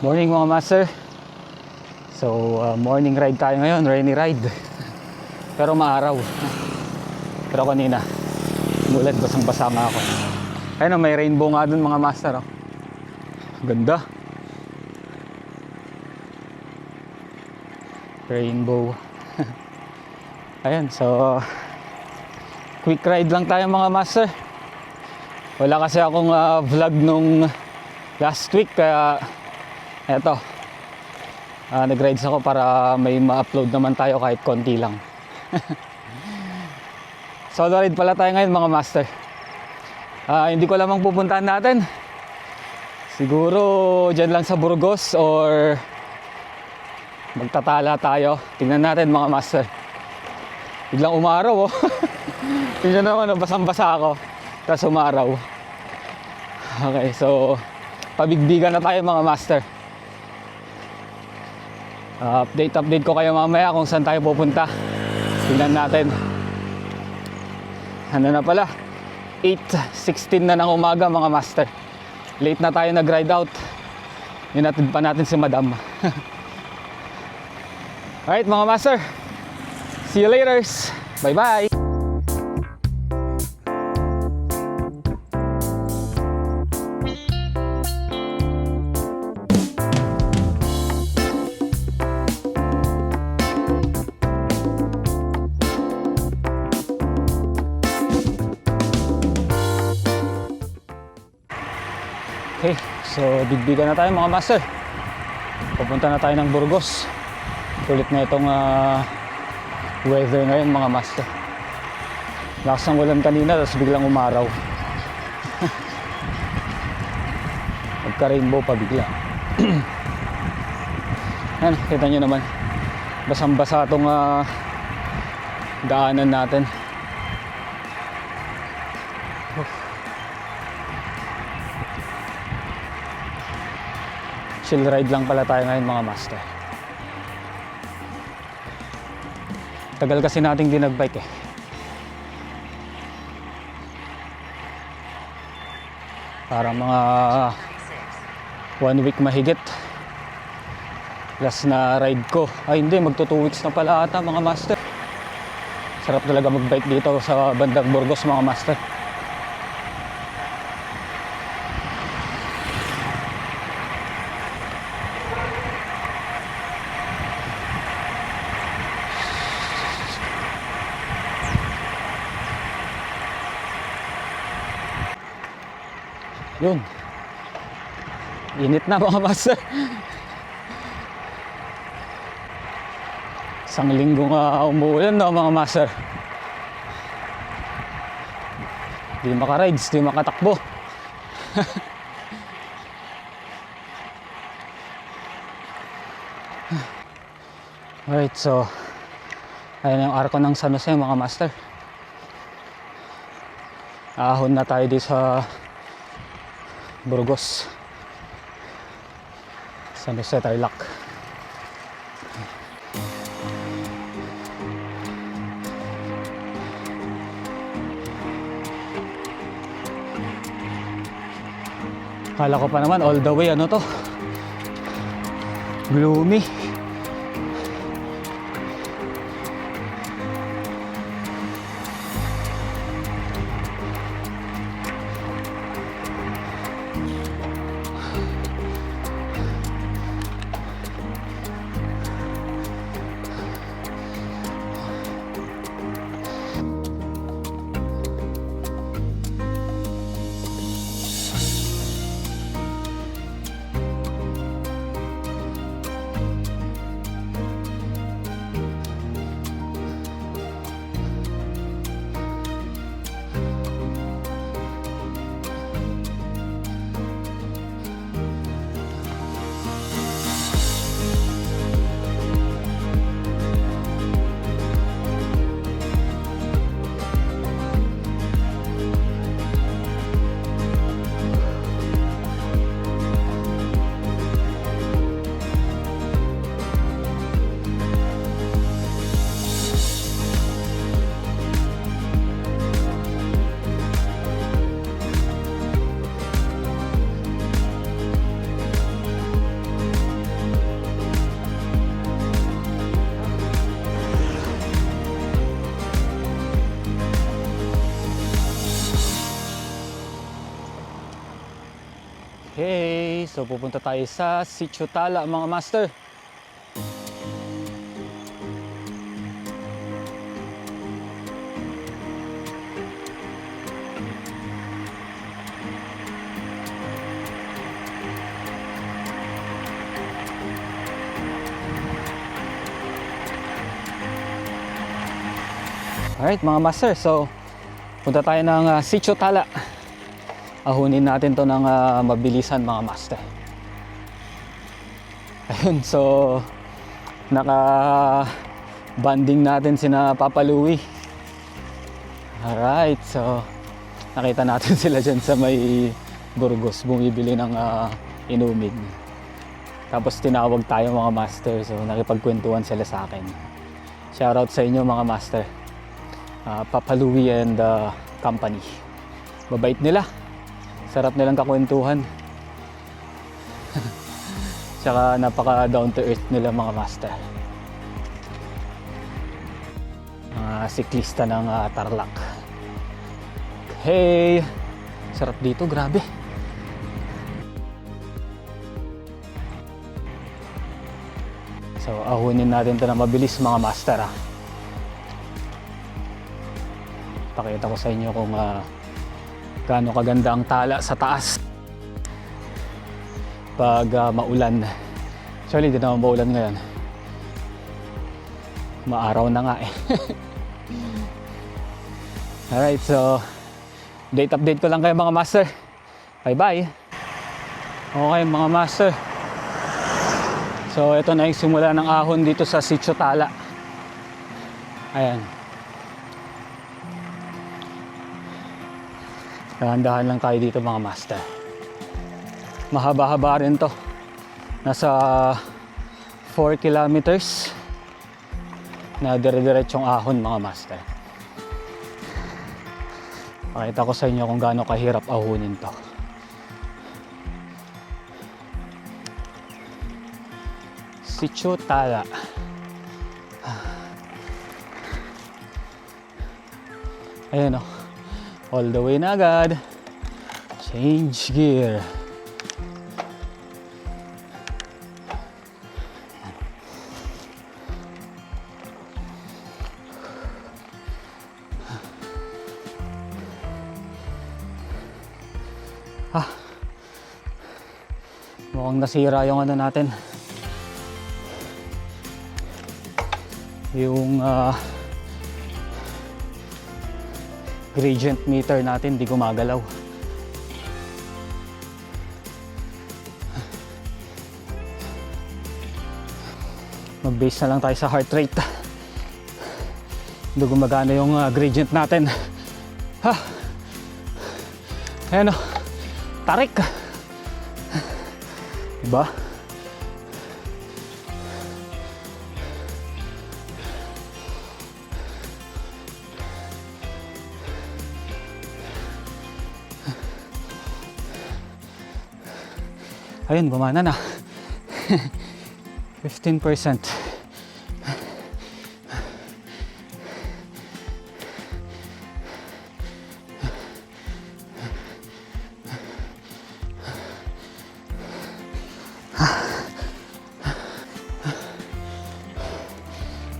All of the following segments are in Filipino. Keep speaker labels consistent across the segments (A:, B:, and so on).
A: Morning mga master. So morning ride tayo ngayon, rainy ride. Pero maaraw. Pero kanina mulan, basang-basa nga ako. Ayun, may rainbow nga dun mga master. Ganda. Rainbow. Ayan, so quick ride lang tayo mga master. Wala kasi akong vlog nung last week, kaya eto, nag-rides ako para may ma-upload naman tayo kahit konti lang. Solo ride pala tayo ngayon mga master. Hindi ko lamang pupuntahan natin. Siguro dyan lang sa Burgos or magtatala tayo. Tingnan natin mga master. Biglang umaraw oh. Tingnan naman, basang-basa ako. Tapos umaraw. Okay, so pabigbigan na tayo mga master. Update ko kayo mamaya kung saan tayo pupunta. Tingnan natin. Ano na pala, 8:16 na ng umaga mga master. Late na tayo nag-ride out. Hinatid pa natin si madam. Alright mga master, see you later. Bye bye. Okay, so bigbigan na tayo mga master. Pupunta na tayo ng Burgos. Kulit na itong weather ngayon mga master. Lakas ng ulan kanina, tapos biglang umaraw. Magka-rainbow pa bigla. Yan, kita nyo naman. Basang-basa itong daanan natin. Chill ride lang pala tayo ngayon mga master. Tagal kasi nating di nagbike eh. Para mga 1 week mahigit. Last na ride ko. Ay hindi, magto 2 weeks na pala ata mga master. Sarap talaga magbike dito sa bandang Burgos mga master. Yun, init na mga master. Isang linggo nga umuulan no mga master. Di maka-rides, di makatakbo. Alright, so ayan yung arko ng San Jose mga master. Ahon na tayo di sa Burgos, San Jose, Tarlac. Kala ko pa naman all the way ano to, gloomy. Okay, so pupunta tayo sa Sitio Tala mga master. Alright mga master, so punta tayo ng Sitio Tala. Ahunin natin to ng mabilisan mga master. Ayun, so naka-banding natin sina Papa Louie. Alright, so nakita natin sila dyan sa may Burgos, bumibili ng inumin. Tapos tinawag tayo mga master, so nakipagkwentuhan sila sa akin. Shoutout sa inyo mga master. Papa Louie and company. Mabait nila. Sarap nilang kakwentuhan. Tsaka napaka down to earth nila mga master. Mga siklista ng Tarlac. Hey! Sarap dito, grabe. So ahunin natin ito na mabilis mga master. Pakita ko sa inyo kung gaano kaganda ang tala sa taas pag maulan. Actually, hindi naman maulan ngayon. Maaraw na nga eh. Alright, so update ko lang kayo mga master. Bye bye. Okay mga master. So ito na yung simula ng ahon dito sa Sitio Tala. Ayan. Dahan-dahan lang tayo dito mga master. Mahaba-haba rin to. Nasa 4 kilometers na dire-diretsong ahon mga master. Pakita ko sa inyo kung gaano kahirap ahunin to. Sitio Tala. Ayan o. All the way na agad. Change gear. Mukhang nasira yung ano natin. Yung gradient meter natin di gumagalaw. Mag-base na lang tayo sa heart rate. Hindi gumagana yung gradient natin. Ayan o, tarik. Diba? Ayun, gumana na. 15%.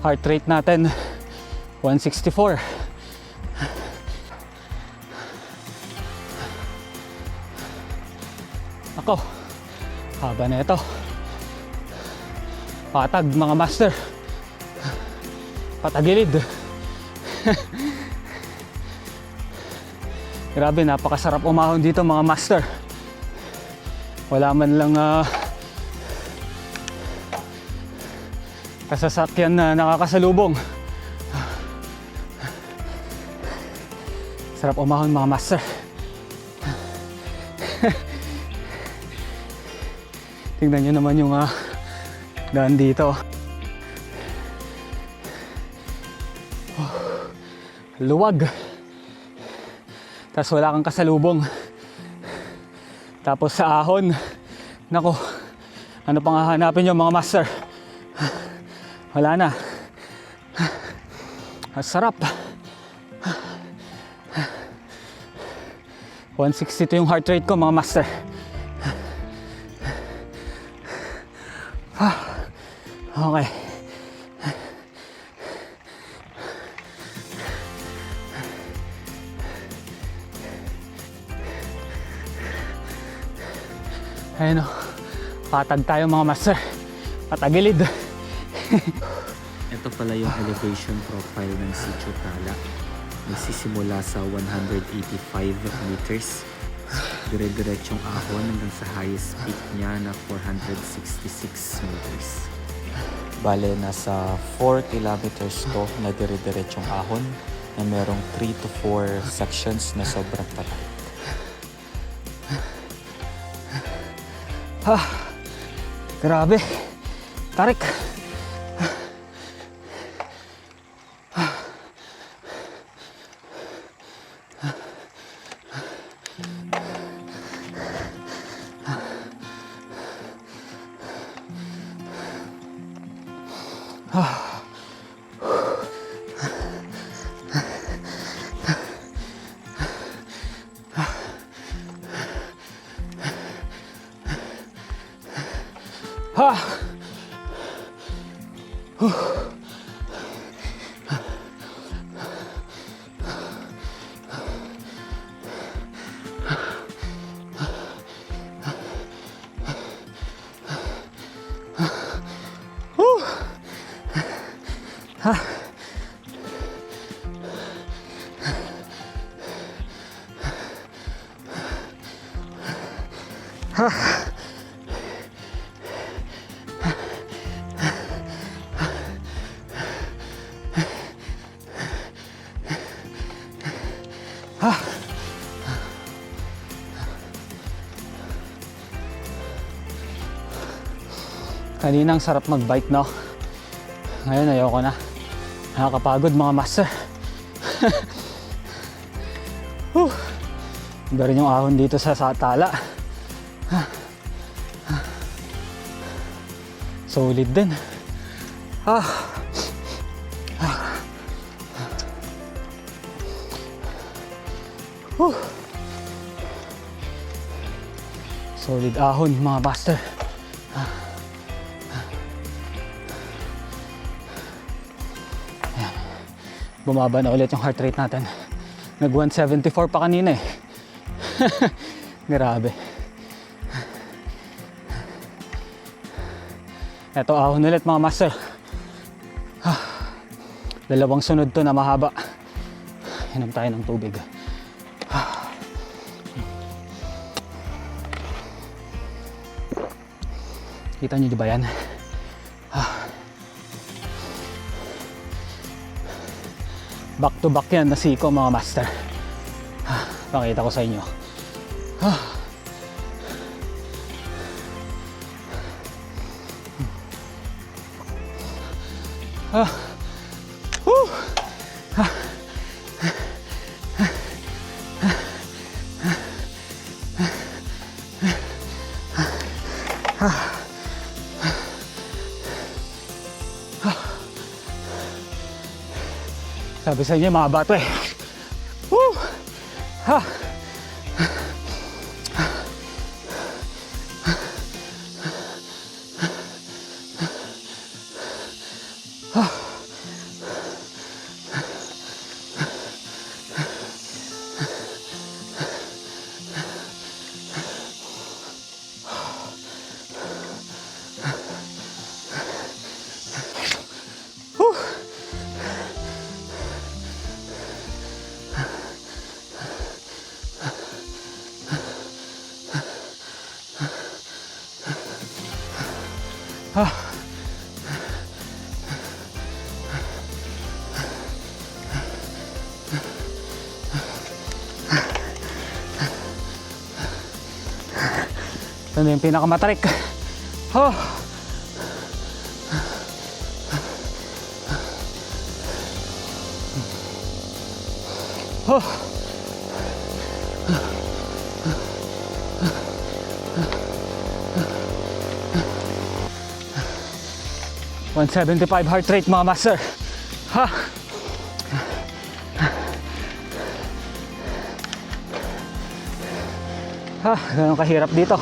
A: Heart rate natin 164. Ako, haba na ito. Patag mga master. Patagilid. Grabe, napakasarap umahon dito mga master. Wala man lang kasasakyan na nakakasalubong. Sarap umahon mga master. Tingnan nyo naman yung daan dito. Luwag. Tapos wala kang kasalubong. Tapos sa ahon, nako, ano pang hahanapin nyo mga master? Wala na. Ang sarap. 162 yung heart rate ko mga master. Okay. Ayun o. Patag tayo mga master. Patagilid.
B: Ito pala yung elevation profile ng Sitio Tala. Nagsisimula sa 185 meters. Dire-diretsong ahon hanggang sa highest peak niya na 466 meters. Bale, nasa 4 kilometers to na dire-diretsong ahon na merong 3 to 4 sections na sobrang patay.
A: Grabe. Tarik. Kaninang sarap mag-bike, no? Ngayon ayoko na. Nakakapagod mga master. Iba rin yung ahon dito sa Tala. Solid din. Solid ahon mga master. Bumaba na ulit yung heart rate natin. Nag 174 pa kanina eh. Grabe. Eto ahon ulit mga master. Dalawang sunod to na mahaba. Inom tayo ng tubig. Kita nyo di ba yan? Back to back yan na siko mga master. Pakita ko sa inyo. Sabi sa inyo mga bato eh. Woo! Ha! Ito na yung pinakamatarik. Oh. 175 heart rate mga master. Ganun kahirap dito.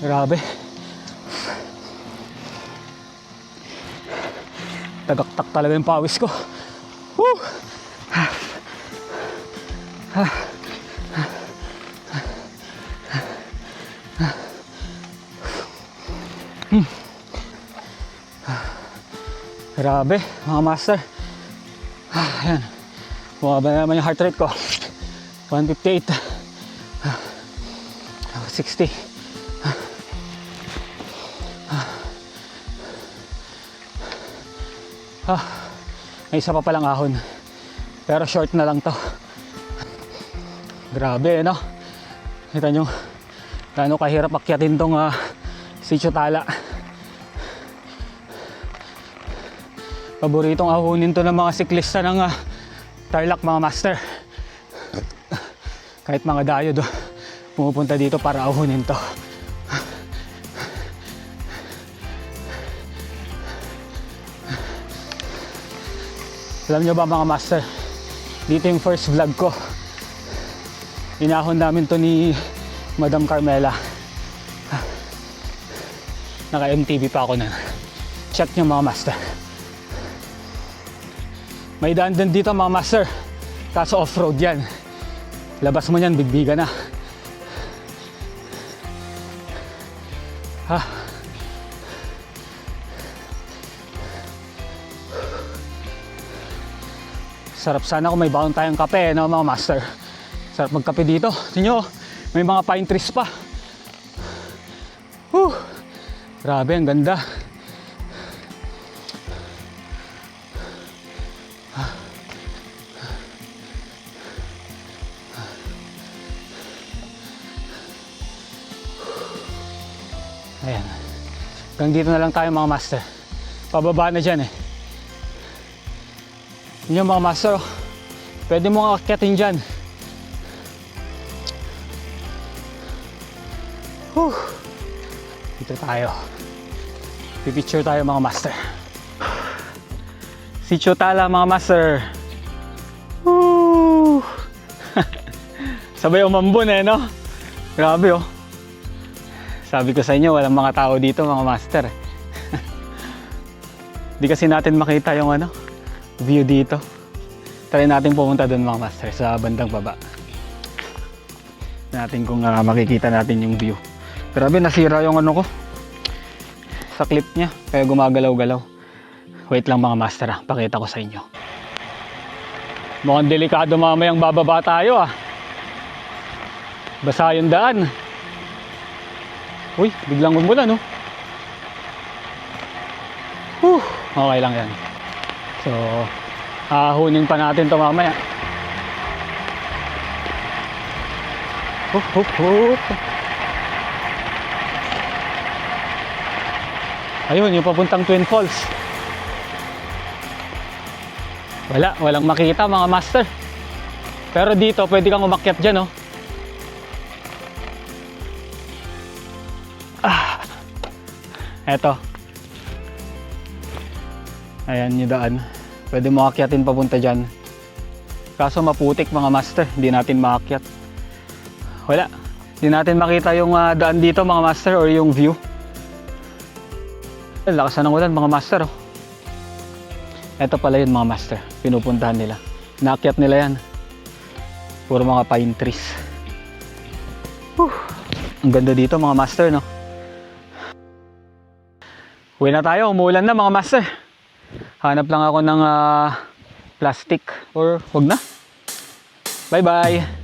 A: Grabe. Tagaktak talaga yung pawis ko. Woo! Grabe, mga master. Ayan. Bumaba na naman yung heart rate ko. 158. 60. May isa pa palang ahon. Pero short na lang to. Grabe, no? Kita nyo, gaano kahirap akyatin tong Sitio Tala. Paboritong ahonin to ng mga siklista ng Tarlac, mga master. Kahit mga dayo pumupunta dito para ahonin to. Alam nyo ba, mga master, dito yung first vlog ko. Inahon namin to ni Madam Carmela. Naka MTV pa ako na. Check nyo, mga master. May daan din dito, mga master. Kaso off-road yan. Labas mo yan, bigbiga na. Sarap sana kung may baon tayong kape, no, mga master. Sarap magkape dito. Tingnan nyo, may mga pine trees pa. Grabe, ang ganda. Ayan. Hanggang dito na lang tayo, mga master. Pababa na dyan eh. Yun yung mga master, pwede mo akyatin dyan. Dito tayo. Pipicture tayo, mga master. Sitio Tala, mga master. Sabay umambon eh, no? Grabe oh. Sabi ko sa inyo, walang mga tao dito, mga master. Di kasi natin makita yung view dito. Try natin pumunta doon, mga master, sa bandang baba. Natin kung makikita natin yung view. Grabe, nasira yung ko sa clip niya, kaya gumagalaw-galaw. Wait lang, mga master, pakita ko sa inyo. Mukhang delikado mamayang bababa tayo Basa yung daan. Uy, biglang umulan Okay lang yan. So, ahunin pa natin ito mamaya. Ayun, yung papuntang Twin Falls. Walang makita, mga master. Pero dito, pwede kang umakyat dyan, Eto. Ayan yung daan. Pwede mo akyatin papunta dyan. Kaso maputik, mga master. Hindi natin maakyat. Wala. Hindi natin makita yung daan dito, mga master, or yung view. Lakas na ng ulan, mga master. Ito pala yun, mga master. Pinupuntahan nila. Naakyat nila yan. Puro mga pine trees. Ang ganda dito, mga master, no? Uwi na tayo. Umuulan na, mga master. Hanap lang ako ng plastic. Or wag na. Bye-bye.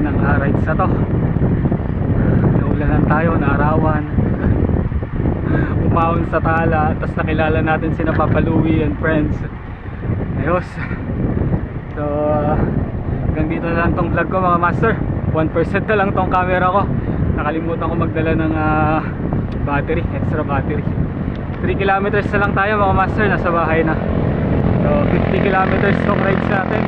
A: ng rides na to. Naulanan tayo, naarawan. Umahon sa tala, tapos nakilala natin sina Papa Louie and friends. Ayos. So hanggang dito na lang tong vlog ko mga master. 1% na lang tong camera ko. Nakalimutan ko magdala ng battery, extra battery. 3 kilometers na lang tayo mga master, nasa bahay na. So 50 kilometers tong rides natin.